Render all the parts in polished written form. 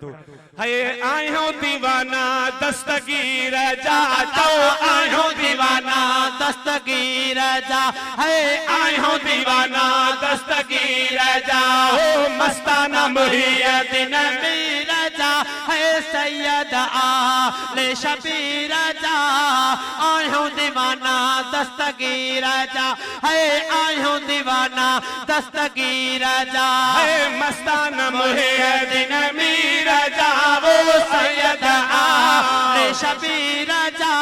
है आयो दीवाना दस्तगीर जा तो आयो दीवाना दस्तगीर जा है आयो दीवाना दस्तगीर जा हो मस्ताना मुहिय्यदीन मीर जा है सैयद आले शबीर जा आयो दीवाना दस्तगीर जा है आयो दीवाना दस्तगीर जा है मस्ताना मुहिय्यदीन मीर जा वो सैयद आले शबीर जा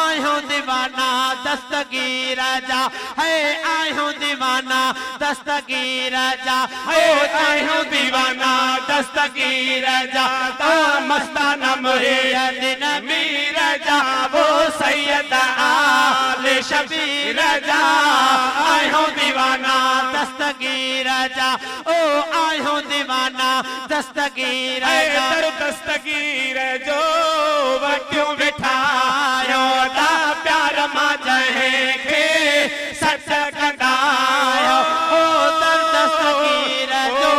आयो दीवाना दस्तगीर जा है आयो दीवाना दस्तगीर जा है आयो दीवाना दस्तगीर जा तो मस्ताना मुहिय्यदीन मीर जा वो सैयद आले शबीर जा आयो दीवाना दस्तगीर जा ओ आयो दीवाना दस्तगीर दर दस्तगीर जो वक्यों बिठायो दा प्यार माजहे के सच कंदायो ओ दर दस्तगीर जो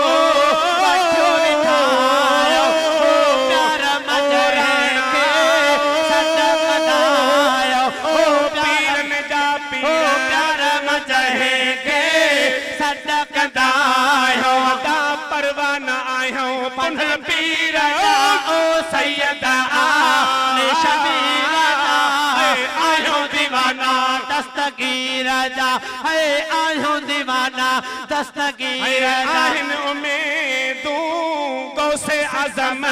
वक्यों बिठायो ओ प्यार माजहे के सच कंदायो ओ पीर में जा पीर प्यार माजहे के सच कंदायो दा परवाना आयो पन पीर ओ सैयद आले शबीर जा आयो दीवाना दस्तगीर जा है आयो दीवाना दस्तगीर जा उम्मीदों गौसे आज़म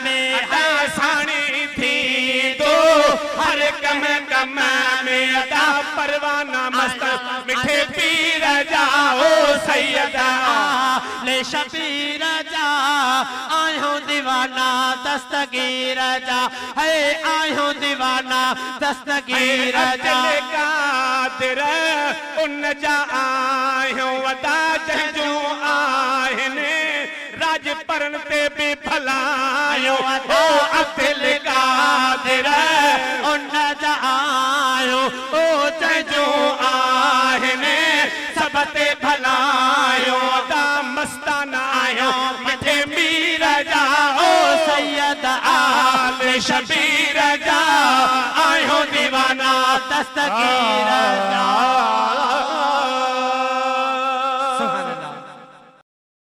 ने आसानी थी तो हर कम कम में अदा परवाना मस्त मिठे पीर जा ओ सैयद आले शबीर जा आयो दीवाना दस्तगीर जा है आयो दीवाना दस्तगीर जा कादिर उन जा आयो वदा जंजू आहिने राज परन ते भी भलायो ओ अब्दुल कादिर उन जा आयो ओ जंजू आहिने सब ते भलायो दा मस्ताना आयो मिठे मीर जा ओ सैयद आले शबीर जा आयो दीवाना दस्तगीर जा